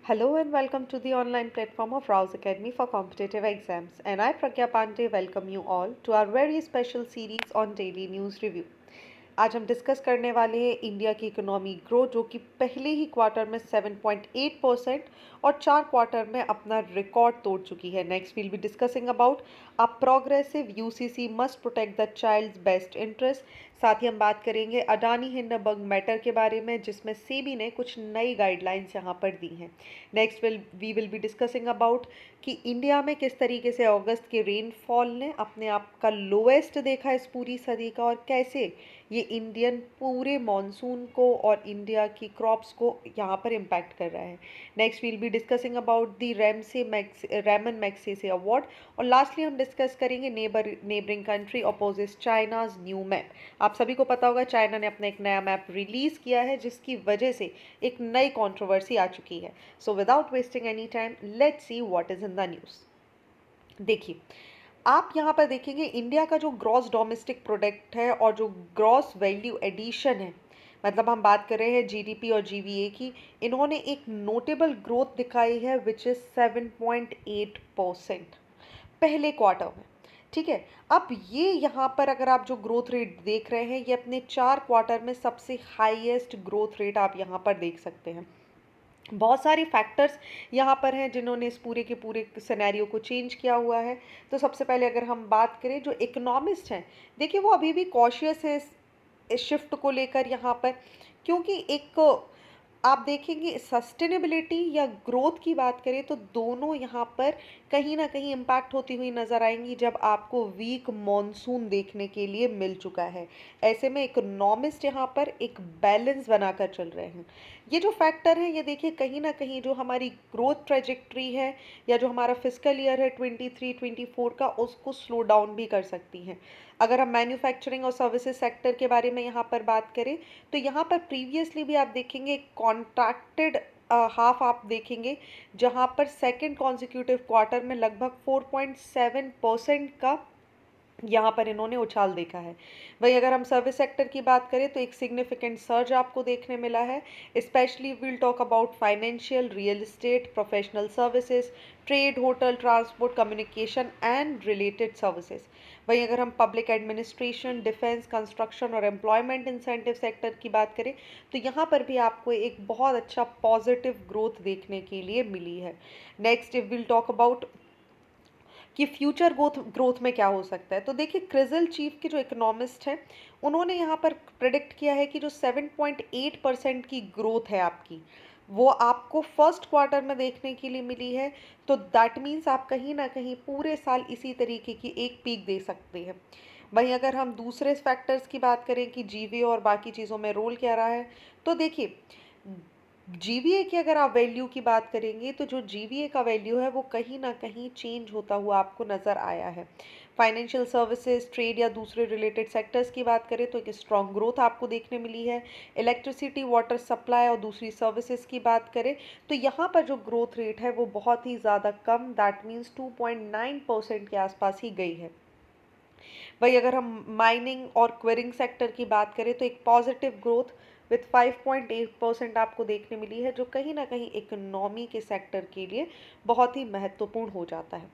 Hello and welcome to the online platform of Rouse Academy for Competitive Exams. And I, Pragya Pandey, welcome you all to our very special series on Daily News Review. आज हम discuss करने वाले हैं India की economy growth जो कि पहले ही quarter में 7.8% और 4 क्वार्टर में अपना रिकॉर्ड तोड़ चुकी है. Next will be discussing about a progressive UCC must protect the child's best interest. साथ ही हम बात करेंगे अडानी हिंडनबर्ग मैटर के बारे में जिसमें सेबी ने कुछ नई गाइडलाइंस यहाँ पर दी हैं. Next we will be discussing about कि इंडिया में किस तरीके से अगस्त के रेनफॉल ने अपने आप का लोएस्ट देखा इस पूरी सदी का और कैसे ये इंडियन पूरे मॉनसून को और इंडिया की क्रॉप्स को यहाँ पर इम्पैक्ट कर रहा है. Next will be discussing about the Ramon Magsaysay award. और लास्टली हम डिस्कस करेंगे neighbouring country opposes China's new map. आप सभी को पता होगा चाइना ने अपना एक नया मैप रिलीज़ किया है जिसकी वजह से एक नई कंट्रोवर्सी आ चुकी है. So without wasting any time let's see what is in the news. देखिए, आप यहाँ पर देखेंगे इंडिया का जो ग्रॉस डोमेस्टिक प्रोडक्ट है और जो ग्रॉस वैल्यू एडिशन है, मतलब हम बात कर रहे हैं जीडीपी और जीवीए की, इन्होंने एक नोटेबल ग्रोथ दिखाई है विच इज़ 7.8% पहले क्वार्टर में. ठीक है, अब ये यहाँ पर अगर आप जो ग्रोथ रेट देख रहे हैं ये अपने 4 क्वार्टर में सबसे हाईएस्ट ग्रोथ रेट आप यहाँ पर देख सकते हैं. बहुत सारी फैक्टर्स यहाँ पर हैं जिन्होंने इस पूरे के पूरे सिनेरियो को चेंज किया हुआ है. तो सबसे पहले अगर हम बात करें जो इकोनॉमिस्ट हैं, देखिए वो अभी भी कॉशियस है इस शिफ्ट को लेकर यहाँ पर, क्योंकि एक आप देखेंगे सस्टेनेबिलिटी या ग्रोथ की बात करें तो दोनों यहाँ पर कहीं ना कहीं इम्पैक्ट होती हुई नज़र आएंगी जब आपको वीक मॉनसून देखने के लिए मिल चुका है. ऐसे में इकोनॉमिस्ट यहाँ पर एक बैलेंस बनाकर चल रहे हैं. ये जो फैक्टर है ये देखिए कहीं ना कहीं जो हमारी ग्रोथ ट्रेजेक्ट्री है या जो हमारा फिस्कल ईयर है 23-24 का उसको स्लो डाउन भी कर सकती हैं. अगर हम मैन्युफैक्चरिंग और सर्विसेज सेक्टर के बारे में यहाँ पर बात करें तो यहाँ पर प्रीवियसली भी आप देखेंगे कॉन्ट्रैक्टेड हाफ आप देखेंगे जहाँ पर सेकेंड कॉन्जिक्यूटिव क्वार्टर में लगभग 4.7% का यहाँ पर इन्होंने उछाल देखा है. वहीं अगर हम सर्विस सेक्टर की बात करें तो एक सिग्निफिकेंट सर्ज आपको देखने मिला है. Specially will talk about financial, real estate, professional services, trade, hotel, transport, communication and related services. वहीं अगर हम पब्लिक एडमिनिस्ट्रेशन, डिफेंस, कंस्ट्रक्शन और एम्प्लॉयमेंट इंसेंटिव सेक्टर की बात करें तो यहाँ पर भी आपको एक बहुत अच्छा पॉजिटिव ग्रोथ देखने के लिए मिली है. नेक्स्ट विल टॉक अबाउट कि फ्यूचर ग्रोथ में क्या हो सकता है. तो देखिए क्रिजल चीफ के जो इकोनॉमिस्ट हैं उन्होंने यहाँ पर प्रिडिक्ट किया है कि जो 7.8% की ग्रोथ है आपकी वो आपको फर्स्ट क्वार्टर में देखने के लिए मिली है. तो दैट मीन्स आप कहीं ना कहीं पूरे साल इसी तरीके की एक पीक दे सकते हैं. वहीं अगर हम दूसरे फैक्टर्स की बात करें कि जीवीए और बाकी चीज़ों में रोल क्या रहा है तो देखिए जीवीए की अगर आप वैल्यू की बात करेंगे तो जो जीवीए का वैल्यू है वो कहीं ना कहीं चेंज होता हुआ आपको नज़र आया है. फाइनेंशियल सर्विसेज, ट्रेड या दूसरे रिलेटेड सेक्टर्स की बात करें तो एक स्ट्रॉन्ग ग्रोथ आपको देखने मिली है. इलेक्ट्रिसिटी, वाटर सप्लाई और दूसरी सर्विसेज की बात करें तो यहाँ पर जो ग्रोथ रेट है वो बहुत ही ज़्यादा कम, दैट मीन्स 2.9% के आसपास ही गई है. वही अगर हम माइनिंग और क्वेरिंग सेक्टर की बात करें तो एक पॉजिटिव ग्रोथ विथ 5.8% आपको देखने मिली है जो कहीं ना कहीं इकोनॉमी के सेक्टर के लिए बहुत ही महत्वपूर्ण हो जाता है.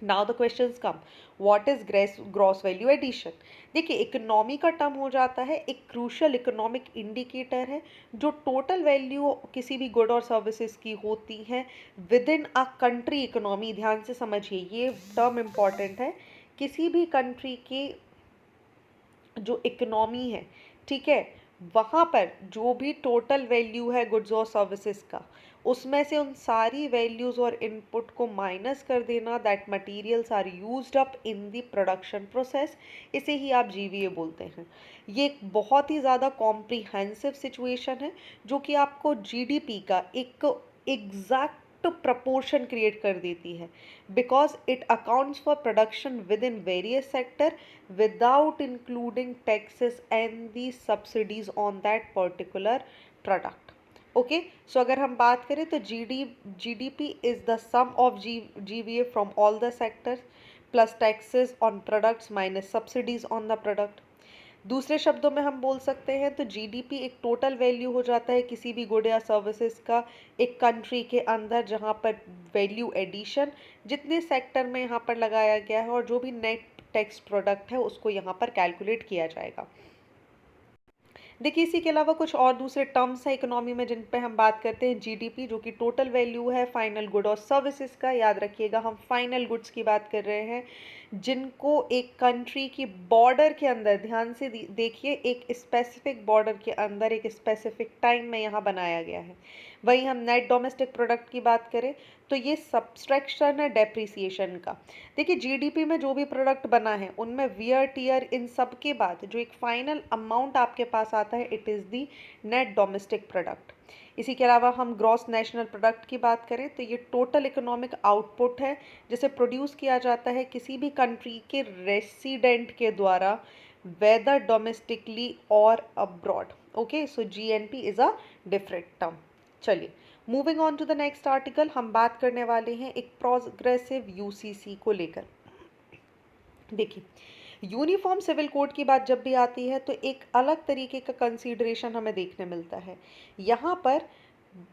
Now the questions come, what is gross value addition. देखिए इकोनॉमी का टर्म हो जाता है एक क्रूशल इकोनॉमिक इंडिकेटर है जो टोटल वैल्यू किसी भी गुड और सर्विसेज की होती है with in a country economy. ध्यान से समझिए ये टर्म इम्पॉर्टेंट है. किसी भी कंट्री की जो इकोनॉमी है, ठीक है, वहाँ पर जो भी टोटल वैल्यू है गुड्स और सर्विसेज का उसमें से उन सारी वैल्यूज़ और इनपुट को माइनस कर देना, that materials are used up in the production process, इसे ही आप जीवीए बोलते हैं. ये एक बहुत ही ज़्यादा कॉम्प्रिहेंसिव सिचुएशन है जो कि आपको जीडीपी का एक एग्जैक्ट प्रपोर्शन क्रिएट कर देती है because it accounts for production with in various sector without including taxes and the subsidies on that particular product. Okay, so अगर हम बात करें तो GDP is the sum of GVA from all the sectors plus taxes on products minus subsidies on the product. दूसरे शब्दों में हम बोल सकते हैं तो जीडीपी एक टोटल वैल्यू हो जाता है किसी भी गुड या सर्विसेज का एक कंट्री के अंदर, जहाँ पर वैल्यू एडिशन जितने सेक्टर में यहाँ पर लगाया गया है और जो भी नेट टैक्स प्रोडक्ट है उसको यहाँ पर कैलकुलेट किया जाएगा। देखिए इसी के अलावा कुछ और दूसरे टर्म्स हैं इकोनॉमी में जिन पे हम बात करते हैं। जीडीपी जो कि टोटल वैल्यू है फाइनल गुड और सर्विसेज का, याद रखिएगा हम फाइनल गुड्स की बात कर रहे हैं जिनको एक कंट्री की बॉर्डर के अंदर, ध्यान से देखिए, एक स्पेसिफिक बॉर्डर के अंदर एक स्पेसिफिक टाइम में यहाँ बनाया गया है। वहीं हम नेट डोमेस्टिक प्रोडक्ट की बात करें तो ये सब्सट्रैक्शन है डेप्रिसिएशन का। देखिए जीडीपी में जो भी प्रोडक्ट बना है उनमें वियर टीयर इन सब के बाद जो एक फाइनल अमाउंट आपके पास आता है it is the net domestic product. इसी के अलावा हम ग्रॉस नेशनल प्रोडक्ट की बात करें तो ये टोटल इकोनॉमिक आउटपुट है जिसे प्रोड्यूस किया जाता है किसी भी कंट्री के रेसिडेंट के द्वारा, वेदर डोमेस्टिकली और abroad. Okay, so GNP is a different term. चलिए moving on to the next article, हम बात करने वाले हैं एक प्रोग्रेसिव यूसीसी को लेकर। देखिए यूनिफॉर्म सिविल कोड की बात जब भी आती है तो एक अलग तरीके का कंसीडरेशन हमें देखने मिलता है। यहाँ पर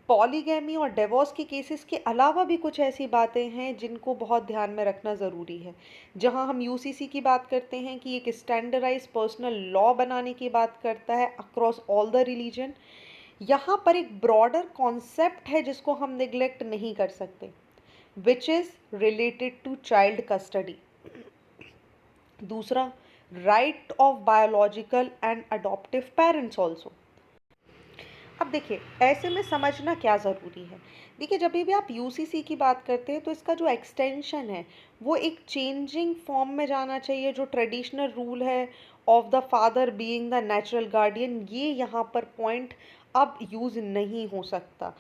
पॉलीगैमी और डिवोर्स के केसेस के अलावा भी कुछ ऐसी बातें हैं जिनको बहुत ध्यान में रखना ज़रूरी है। जहाँ हम यूसीसी की बात करते हैं कि एक स्टैंडर्डाइज पर्सनल लॉ बनाने की बात करता है अक्रॉस ऑल द रिलीजन। यहाँ पर एक ब्रॉडर कॉन्सेप्ट है जिसको हम निगलेक्ट नहीं कर सकते, which is related to child custody. दूसरा, right of biological and adoptive parents also. अब देखिए ऐसे में समझना क्या ज़रूरी है। देखिए जब भी आप यूसीसी की बात करते हैं तो इसका जो एक्सटेंशन है वो एक चेंजिंग फॉर्म में जाना चाहिए। जो ट्रेडिशनल रूल है of the father being the natural guardian, ये यहाँ पर पॉइंट अब यूज़ नहीं हो सकता।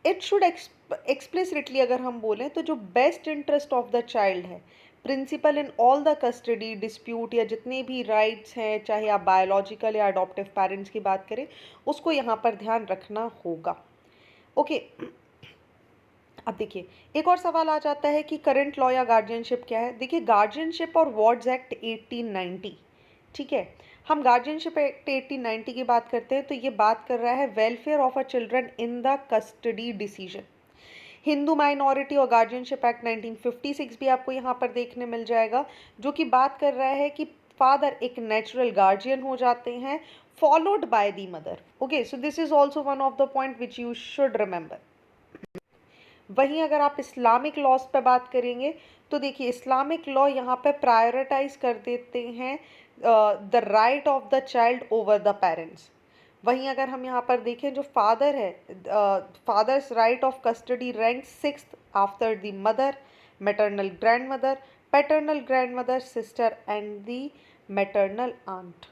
इट शुड एक्सप्लिसिटली अगर हम बोलें तो जो best interest of the child है, principle in all the custody dispute या जितने भी राइट्स हैं, चाहे आप बायोलॉजिकल या अडॉप्टिव पेरेंट्स की बात करें, उसको यहाँ पर ध्यान रखना होगा। ओके अब देखिए एक और सवाल आ जाता है कि करंट लॉ या गार्जियनशिप क्या है। देखिए गार्जियनशिप और वार्ड्स एक्ट 1890, ठीक है, हम गार्जियनशिप एक्ट 1890 की बात करते हैं तो ये बात कर रहा है welfare of a children in the custody decision. Hindu minority और गार्जियनशिप एक्ट 1956 भी आपको यहाँ पर देखने मिल जाएगा जो कि बात कर रहा है कि फादर एक नेचुरल गार्जियन हो जाते हैं followed by the mother. Okay, so this is also one of the point which you should remember. वहीं अगर आप इस्लामिक लॉज पे बात करेंगे तो देखिए इस्लामिक लॉ यहाँ पे प्रायोरिटाइज कर देते हैं the right of the child over the parents. वहीं अगर हम यहाँ पर देखें जो फादर है, father's right of custody rank 6th after the mother, maternal grandmother, paternal grandmother, sister and the maternal aunt.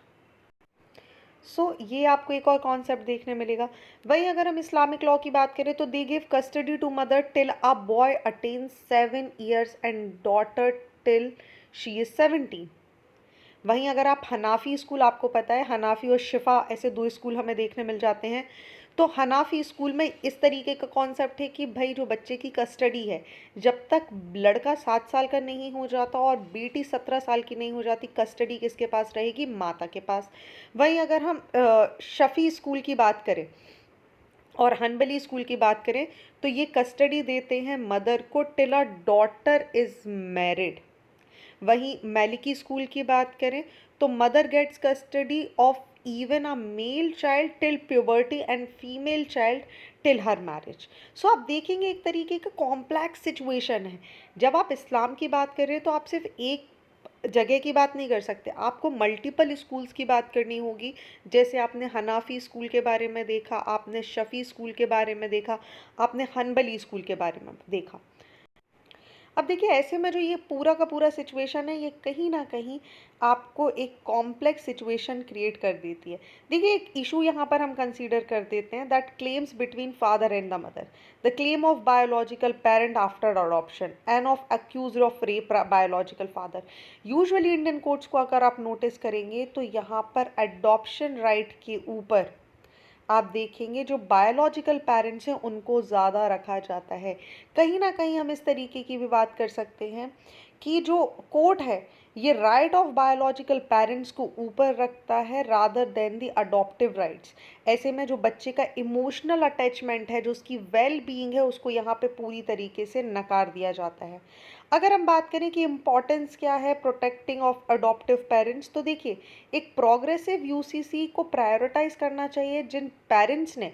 So ये आपको एक और कॉन्सेप्ट देखने मिलेगा। वहीं अगर हम इस्लामिक लॉ की बात करें तो they give custody to mother till a boy attains 7 years and daughter till she is 17। वहीं अगर आप हनाफी स्कूल, आपको पता है हनाफी और शिफा ऐसे दो स्कूल हमें देखने मिल जाते हैं, तो हनाफी स्कूल में इस तरीके का कॉन्सेप्ट है कि भाई जो बच्चे की कस्टडी है, जब तक लड़का 7 साल का नहीं हो जाता और बेटी 17 साल की नहीं हो जाती, कस्टडी किसके पास रहेगी? माता के पास। वहीं अगर हम शफ़ी स्कूल की बात करें और हनबली स्कूल की बात करें तो ये कस्टडी देते हैं मदर को till a daughter is married. वहीं मैलिकी स्कूल की बात करें तो mother gets custody of even a male child till puberty and female child till her marriage. So आप देखेंगे एक तरीके का कॉम्प्लेक्स सिचुएशन है। जब आप इस्लाम की बात कर रहे हैं तो आप सिर्फ एक जगह की बात नहीं कर सकते, आपको मल्टीपल स्कूल्स की बात करनी होगी। जैसे आपने हनाफी स्कूल के बारे में देखा, आपने शफ़ी स्कूल के बारे में देखा, आपने हनबली स्कूल के बारे में देखा। अब देखिए ऐसे में जो ये पूरा का पूरा सिचुएशन है ये कहीं ना कहीं आपको एक कॉम्प्लेक्स सिचुएशन क्रिएट कर देती है। देखिए एक इशू यहाँ पर हम कंसीडर कर देते हैं that claims between father and the mother, the claim of biological parent after adoption end of accused of rape biological father. Usually Indian courts को अगर आप नोटिस करेंगे तो यहाँ पर अडॉप्शन राइट के ऊपर आप देखेंगे जो बायोलॉजिकल पेरेंट्स हैं उनको ज़्यादा रखा जाता है। कहीं ना कहीं हम इस तरीके की भी बात कर सकते हैं कि जो कोर्ट है ये राइट ऑफ बायोलॉजिकल पेरेंट्स को ऊपर रखता है rather than the adoptive rights. ऐसे में जो बच्चे का इमोशनल अटैचमेंट है, जो उसकी वेल बीइंग है, उसको यहाँ पे पूरी तरीके से नकार दिया जाता है। अगर हम बात करें कि इम्पॉर्टेंस क्या है प्रोटेक्टिंग ऑफ अडॉप्टिव पेरेंट्स, तो देखिए एक प्रोग्रेसिव यूसीसी को प्रायोरिटाइज करना चाहिए जिन पेरेंट्स ने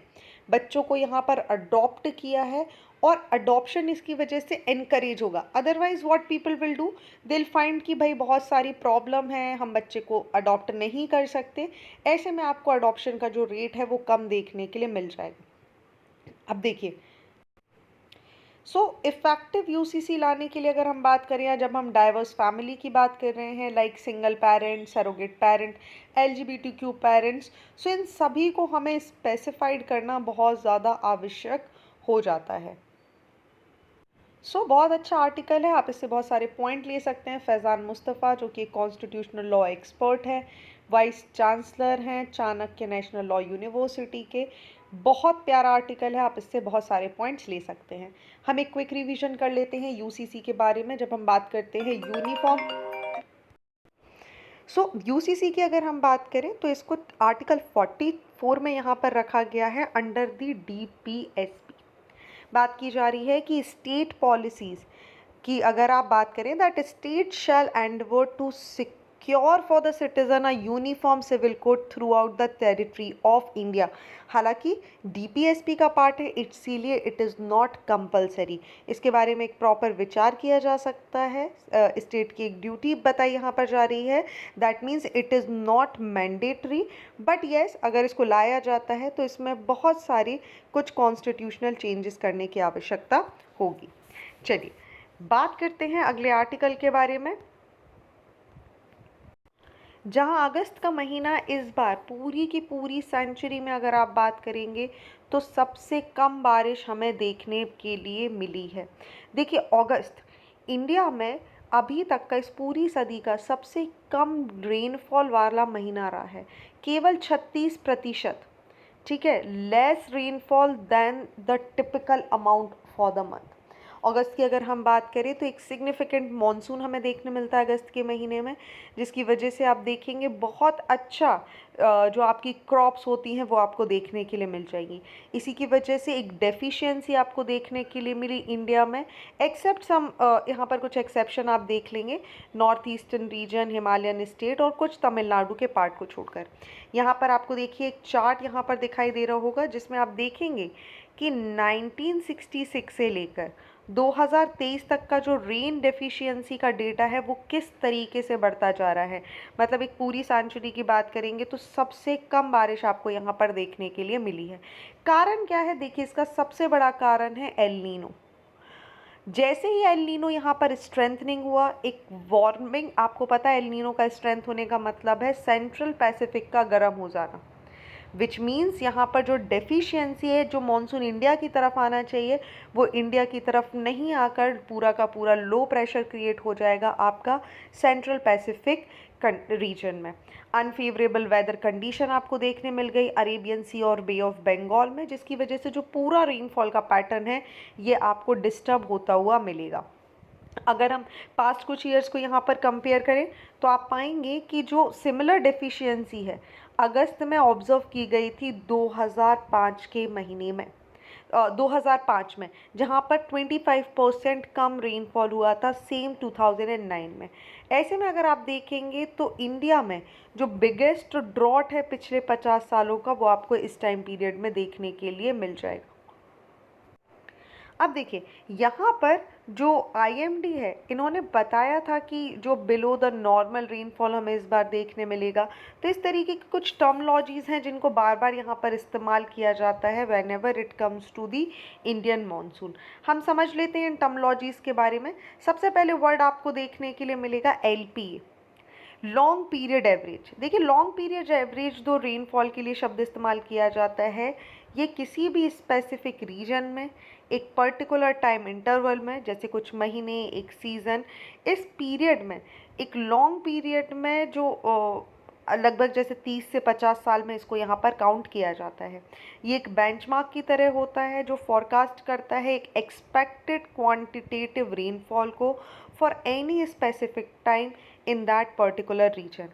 बच्चों को यहाँ पर अडॉप्ट किया है, और अडॉप्शन इसकी वजह से एनकरेज होगा। Otherwise what people will do, दिल फाइंड कि भाई बहुत सारी प्रॉब्लम है, हम बच्चे को अडॉप्ट नहीं कर सकते। ऐसे में आपको अडॉप्शन का जो रेट है वो कम देखने के लिए मिल जाएगा। अब देखिए, सो इफ़ेक्टिव यूसीसी लाने के लिए अगर हम बात करें, या जब हम डाइवर्स फैमिली की बात कर रहे हैं, like single parent, surrogate parent, LGBTQ parents, so इन सभी को हमें स्पेसिफाइड करना बहुत ज़्यादा आवश्यक हो जाता है। बहुत अच्छा आर्टिकल है, आप इससे बहुत सारे पॉइंट ले सकते हैं। फैज़ान मुस्तफ़ा जो कि कॉन्स्टिट्यूशनल लॉ एक्सपर्ट है, वाइस चांसलर हैं चाणक्य नेशनल लॉ यूनिवर्सिटी के। बहुत प्यारा आर्टिकल है, आप इससे बहुत सारे पॉइंट्स ले सकते हैं। हम एक क्विक रिवीजन कर लेते हैं यूसीसी के बारे में। जब हम बात करते हैं यूनिफॉर्म, यूसीसी की अगर हम बात करें तो इसको आर्टिकल 44 में यहाँ पर रखा गया है अंडर दी डीपीएसपी। बात की जा रही है कि स्टेट पॉलिसीज़ की अगर आप बात करें, that state shall endeavour to secure for the citizen a uniform civil code throughout the territory of India. हालांकि डीपीएसपी का पार्ट है, इसीलिए इट इज़ नॉट कंपलसरी। इसके बारे में एक प्रॉपर विचार किया जा सकता है। स्टेट की एक ड्यूटी बताई यहाँ पर जा रही है, that means it is not mandatory, but yes अगर इसको लाया जाता है तो इसमें बहुत सारी कुछ कॉन्स्टिट्यूशनल चेंजेस करने की आवश्यकता होगी। चलिए बात करते हैं अगले आर्टिकल के बारे में। जहां अगस्त का महीना इस बार पूरी की पूरी सेंचुरी में अगर आप बात करेंगे तो सबसे कम बारिश हमें देखने के लिए मिली है। देखिए अगस्त इंडिया में अभी तक का इस पूरी सदी का सबसे कम रेनफॉल वाला महीना रहा है, केवल 36%। ठीक है, less rainfall than the typical amount for the month. अगस्त की अगर हम बात करें तो एक सिग्निफिकेंट मॉनसून हमें देखने मिलता है अगस्त के महीने में, जिसकी वजह से आप देखेंगे बहुत अच्छा जो आपकी क्रॉप्स होती हैं वो आपको देखने के लिए मिल जाएगी। इसी की वजह से एक डेफिशिएंसी आपको देखने के लिए मिली इंडिया में, एक्सेप्ट सम यहाँ पर कुछ एक्सेप्शन आप देख लेंगे, north eastern region, Himalayan state और कुछ तमिलनाडु के पार्ट को छोड़कर। यहाँ पर आपको देखिए एक चार्ट यहाँ पर दिखाई दे रहा होगा, जिसमें आप देखेंगे कि 1966 से लेकर 2023 तक का जो रेन डेफिशिएंसी का डेटा है वो किस तरीके से बढ़ता जा रहा है। मतलब एक पूरी सेंचुरी की बात करेंगे तो सबसे कम बारिश आपको यहाँ पर देखने के लिए मिली है। कारण क्या है, देखिए इसका सबसे बड़ा कारण है एल नीनो। जैसे ही एल नीनो यहाँ पर स्ट्रेंथनिंग हुआ, एक वार्मिंग, आपको पता है एल नीनो का स्ट्रेंथ होने का मतलब है सेंट्रल पैसिफिक का गर्म हो जाना, विच मीन्स यहाँ पर जो डेफिशिएंसी है, जो मानसून इंडिया की तरफ आना चाहिए वो इंडिया की तरफ नहीं आकर पूरा का पूरा लो प्रेशर क्रिएट हो जाएगा आपका सेंट्रल पैसिफिक रीजन में। अनफेवरेबल वेदर कंडीशन आपको देखने मिल गई अरेबियन सी और बे ऑफ बंगाल में, जिसकी वजह से जो पूरा रेनफॉल का पैटर्न है ये आपको डिस्टर्ब होता हुआ मिलेगा। अगर हम पास्ट कुछ ईयर्स को यहाँ पर कंपेयर करें तो आप पाएंगे कि जो सिमिलर डेफिशिएंसी है अगस्त में ऑब्जर्व की गई थी 2005 के महीने में, 2005 में, जहाँ पर 25% कम रेनफॉल हुआ था, सेम 2009 में। ऐसे में अगर आप देखेंगे तो इंडिया में जो बिगेस्ट ड्रॉट है पिछले 50 सालों का वो आपको इस टाइम पीरियड में देखने के लिए मिल जाएगा। अब देखिए यहाँ पर जो आईएमडी है इन्होंने बताया था कि जो बिलो द नॉर्मल रेनफॉल हमें इस बार देखने मिलेगा। तो इस तरीके की कुछ टर्मोलॉजीज़ हैं जिनको बार बार यहाँ पर इस्तेमाल किया जाता है whenever it comes to the Indian monsoon. हम समझ लेते हैं इन टर्मोलॉजीज़ के बारे में। सबसे पहले वर्ड आपको देखने के लिए मिलेगा एलपीए, लॉन्ग पीरियड एवरेज। देखिए लॉन्ग पीरियड एवरेज दो रेनफॉल के लिए शब्द इस्तेमाल किया जाता है, ये किसी भी स्पेसिफिक रीजन में एक पर्टिकुलर टाइम इंटरवल में, जैसे कुछ महीने, एक सीज़न, इस पीरियड में, एक लॉन्ग पीरियड में जो लगभग जैसे 30 से 50 साल में इसको यहाँ पर काउंट किया जाता है। ये एक बेंचमार्क की तरह होता है जो फॉरकास्ट करता है एक एक्सपेक्टेड क्वांटिटेटिव रेनफॉल को for any specific time in that particular region.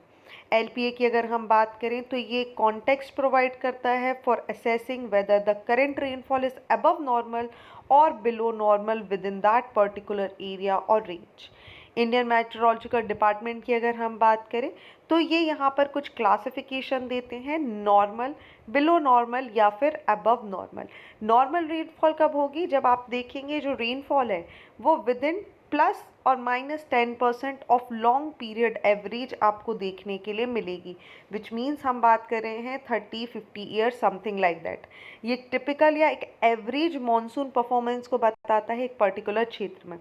LPA की अगर हम बात करें तो ये कॉन्टेक्स्ट प्रोवाइड करता है for assessing whether the current rainfall is above normal और below normal within that particular area और रेंज। इंडियन मेट्रोलॉजिकल डिपार्टमेंट की अगर हम बात करें तो ये यहाँ पर कुछ क्लासिफिकेशन देते हैं, नॉर्मल, बिलो नॉर्मल या फिर अबव नॉर्मल। नॉर्मल रेनफॉल कब होगी? जब आप देखेंगे जो रेनफॉल है वो विद इन प्लस और -10% ऑफ लॉन्ग पीरियड एवरेज आपको देखने के लिए मिलेगी, विच मीन्स हम बात कर रहे हैं 30-50 ईयर्स, समथिंग लाइक दैट। ये टिपिकल या एक एवरेज मॉनसून परफॉर्मेंस को बताता है एक पर्टिकुलर क्षेत्र में।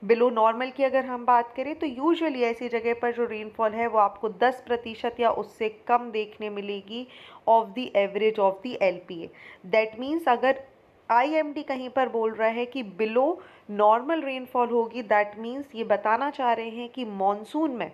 बिलो नॉर्मल की अगर हम बात करें तो यूजुअली ऐसी जगह पर जो रेनफॉल है वो आपको 10% या उससे कम देखने मिलेगी of the average of the LPA. That means अगर आईएमडी कहीं पर बोल रहा है कि बिलो नॉर्मल रेनफॉल होगी, दैट मीन्स ये बताना चाह रहे हैं कि मॉनसून में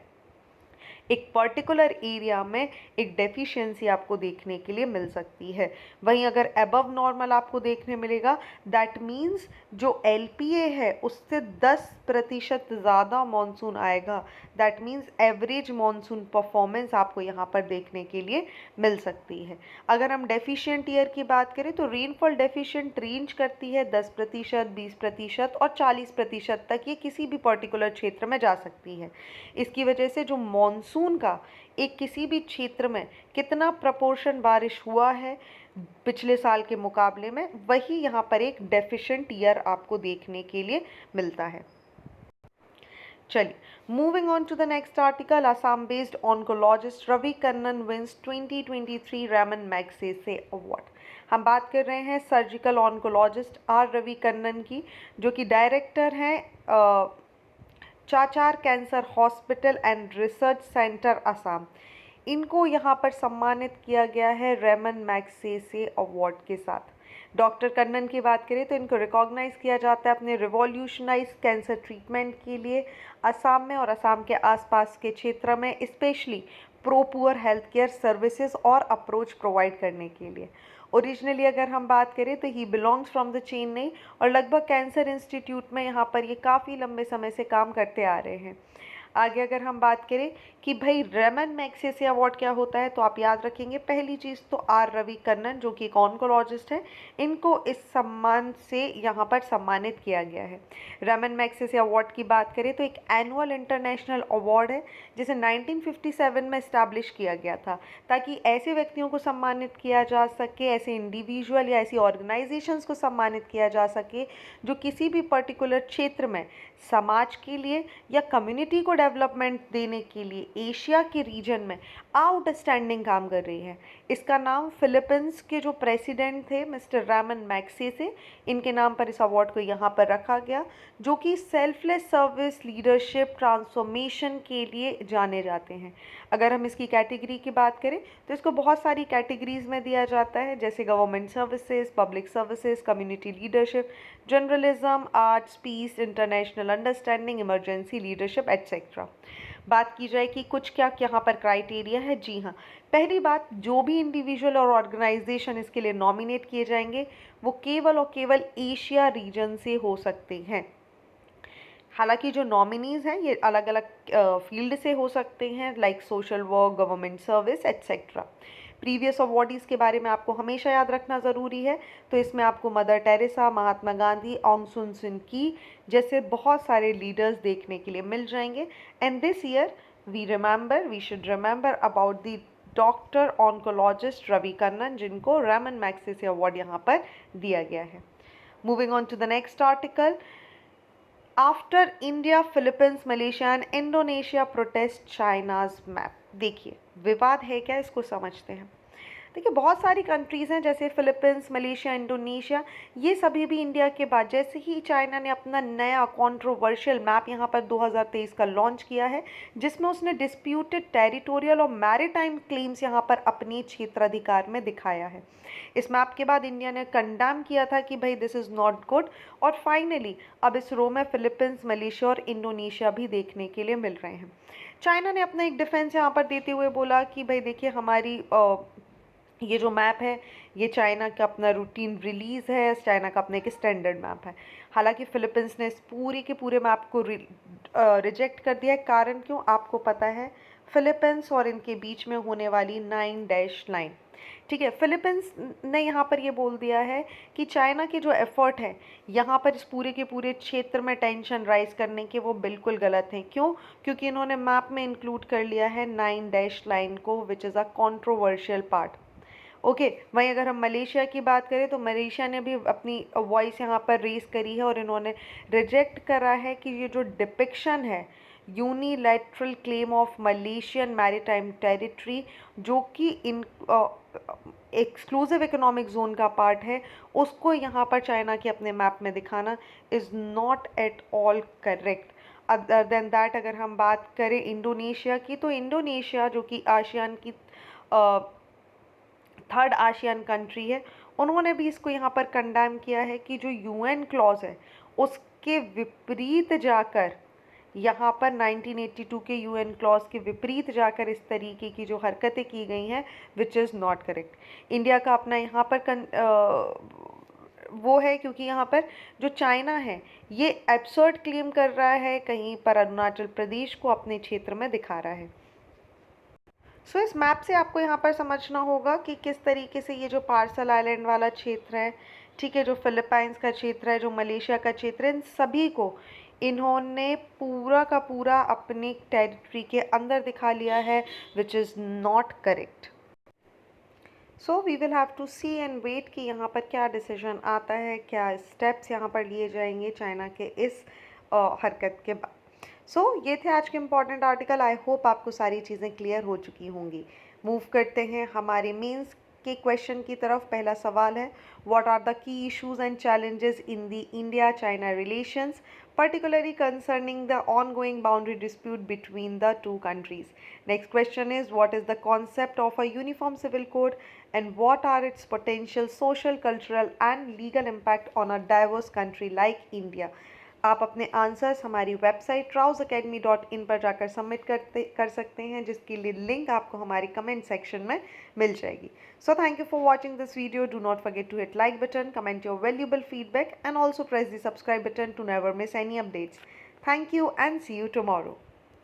एक पर्टिकुलर एरिया में एक डेफिशिएंसी आपको देखने के लिए मिल सकती है। वहीं अगर अबव नॉर्मल आपको देखने मिलेगा, दैट मीन्स जो एलपीए है उससे 10% ज़्यादा मॉनसून आएगा। That means average monsoon performance आपको यहाँ पर देखने के लिए मिल सकती है। अगर हम डेफिशिएंट ईयर की बात करें तो रेनफॉल डेफिशिएंट रेंज करती है 10%, 20% और 40% तक, ये किसी भी पर्टिकुलर क्षेत्र में जा सकती है। इसकी वजह से जो मॉनसून का एक किसी भी क्षेत्र में कितना प्रपोर्शन बारिश हुआ है पिछले साल के मुकाबले में, वही यहाँ पर एक डेफिशिएंट ईयर आपको देखने के लिए मिलता है। चलिए, moving on to the next article. Assam based oncologist Ravi Kannan wins 2023 Ramon Magsaysay award. हम बात कर रहे हैं surgical oncologist R Ravi Kannan की, जो कि डायरेक्टर हैं Cachar cancer hospital and research centre Assam. इनको यहाँ पर सम्मानित किया गया है रैमन मैग्सेसे अवार्ड के साथ। डॉक्टर कन्नन की बात करें तो इनको रिकॉग्नाइज किया जाता है अपने रिवॉल्यूशनाइज कैंसर ट्रीटमेंट के लिए असम में और असम के आसपास के क्षेत्र में, specially pro poor health care services और अप्रोच प्रोवाइड करने के लिए। ओरिजिनली अगर हम बात करें तो he belongs from the Chennai और लगभग कैंसर इंस्टीट्यूट में यहाँ पर ये काफ़ी लंबे समय से काम करते आ रहे हैं। आगे अगर हम बात करें कि भाई रैमन मैग्सेसे अवार्ड क्या होता है, तो आप याद रखेंगे पहली चीज़ तो आर रवि कन्नन जो कि एक ऑन्कोलॉजिस्ट है, इनको इस सम्मान से यहाँ पर सम्मानित किया गया है। रैमन मैग्सेसे अवार्ड की बात करें तो एक एनुअल इंटरनेशनल अवार्ड है जिसे 1957 में इस्टेब्लिश किया गया था, ताकि ऐसे व्यक्तियों को सम्मानित किया जा सके, ऐसे इंडिविजुअल या ऐसी ऑर्गेनाइजेशंस को सम्मानित किया जा सके जो किसी भी पर्टिकुलर क्षेत्र में समाज के लिए या कम्युनिटी को डेवलपमेंट देने के लिए एशिया के रीजन में आउटस्टैंडिंग काम कर रही है। इसका नाम फिलीपींस के जो प्रेसिडेंट थे मिस्टर रैमन मैग्सेसे, इनके नाम पर इस अवार्ड को यहाँ पर रखा गया, जो कि सेल्फलेस सर्विस लीडरशिप ट्रांसफॉर्मेशन के लिए जाने जाते हैं। अगर हम इसकी कैटेगरी की बात करें तो इसको बहुत सारी कैटेगरीज में दिया जाता है, जैसे government services, public services, community leadership, journalism, arts, peace, international understanding, emergency leadership etcetera. बात की जाए कि कुछ क्या यहाँ पर क्राइटेरिया है। जी हाँ, पहली बात, जो भी इंडिविजुअल और ऑर्गेनाइजेशन इसके लिए नॉमिनेट किए जाएंगे वो केवल और केवल एशिया रीजन से हो सकते हैं। हालांकि जो नॉमिनीज़ हैं ये अलग अलग फील्ड से हो सकते हैं, like social work, government service etcetera. Previous awardees के बारे में आपको हमेशा याद रखना ज़रूरी है, तो इसमें आपको मदर टेरेसा, महात्मा गांधी, ऑन्ग सुन सुन की जैसे बहुत सारे लीडर्स देखने के लिए मिल जाएंगे। And this year we should remember about the doctor oncologist Ravi Kannan, जिनको रैमन मैग्सेसे अवार्ड यहाँ पर दिया गया है। Moving on to the next article. After India, Philippines, Malaysia and Indonesia protest China's map. देखिए, विवाद है क्या, इसको समझते हैं। देखिए, बहुत सारी कंट्रीज़ हैं जैसे फिलीपींस, मलेशिया, इंडोनेशिया, ये सभी भी इंडिया के बाद जैसे ही चाइना ने अपना नया कंट्रोवर्शियल मैप यहाँ पर 2023 का लॉन्च किया है, जिसमें उसने डिस्प्यूटेड टेरिटोरियल और मैरीटाइम क्लेम्स यहाँ पर अपने क्षेत्राधिकार में दिखाया है। इस मैप के बाद इंडिया ने कंडेम किया था कि भाई दिस इज़ नॉट गुड, और फाइनली अब इस रो में फिलीपींस, मलेशिया और इंडोनेशिया भी देखने के लिए मिल रहे हैं। चाइना ने अपना एक डिफेंस यहाँ पर देते हुए बोला कि भाई देखिए, हमारी ये जो मैप है ये चाइना का अपना रूटीन रिलीज़ है, चाइना का अपना एक स्टैंडर्ड मैप है। हालांकि फिलीपींस ने इस पूरे के पूरे मैप को रिजेक्ट कर दिया है। कारण क्यों, आपको पता है, फिलीपींस और इनके बीच में होने वाली 9 डैश लाइन। ठीक है, फिलीपींस ने यहाँ पर ये बोल दिया है कि चाइना के जो एफर्ट है यहाँ पर इस पूरे के पूरे क्षेत्र में टेंशन राइज करने के, वो बिल्कुल गलत हैं। क्यों? क्योंकि इन्होंने मैप में इंक्लूड कर लिया है 9 डैश लाइन को, which is a controversial part. Okay, वहीं अगर हम मलेशिया की बात करें तो मलेशिया ने भी अपनी वॉइस यहाँ पर रेस करी है और इन्होंने रिजेक्ट करा है कि ये जो डिपिक्शन है unilateral claim of Malaysian maritime territory, जो कि इन एक्सक्लूसिव इकोनॉमिक जोन का पार्ट है, उसको यहाँ पर चाइना के अपने मैप में दिखाना is not at all correct. Other than that अगर हम बात करें इंडोनेशिया की, तो इंडोनेशिया जो कि आसियान की थर्ड आशियन कंट्री है, उन्होंने भी इसको यहाँ पर कंडेम किया है कि जो यूएन क्लॉज है उसके विपरीत जाकर यहाँ पर 1982 के यूएन क्लॉज के विपरीत जाकर इस तरीके की जो हरकतें की गई हैं, विच इज़ नॉट करेक्ट। इंडिया का अपना यहाँ पर वो है, क्योंकि यहाँ पर जो चाइना है ये एब्सर्ड क्लेम कर रहा है, कहीं पर अरुणाचल प्रदेश को अपने क्षेत्र में दिखा रहा है। सो इस मैप से आपको यहाँ पर समझना होगा कि किस तरीके से ये जो पार्सल आइलैंड वाला क्षेत्र है, ठीक है, जो फिलीपाइंस का क्षेत्र है, जो मलेशिया का क्षेत्र है, इन सभी को इन्होंने पूरा का पूरा अपने टेरिटरी के अंदर दिखा लिया है, which is not correct. So we will have to see and wait कि यहाँ पर क्या डिसीजन आता है, क्या स्टेप्स यहाँ पर लिए जाएंगे चाइना के इस हरकत के बाद। सो ये थे आज के इम्पॉर्टेंट आर्टिकल। आई होप आपको सारी चीज़ें क्लियर हो चुकी होंगी। मूव करते हैं हमारे मेंस के क्वेश्चन की तरफ। पहला सवाल है, what are the key issues and challenges in the India China relations, particularly concerning the ongoing boundary dispute between the two countries. Next question is, what is the concept of a uniform civil code and what are its potential social, cultural and legal impact on a diverse country like India? आप अपने answers हमारी website rausacademy.in पर जाकर submit कर सकते हैं, जिसकी link आपको हमारी कमेंट सेक्शन में मिल जाएगी। So thank you for watching this video. Do not forget to hit like button, comment your valuable feedback and also press the subscribe button to never miss any updates. Thank you and see you tomorrow.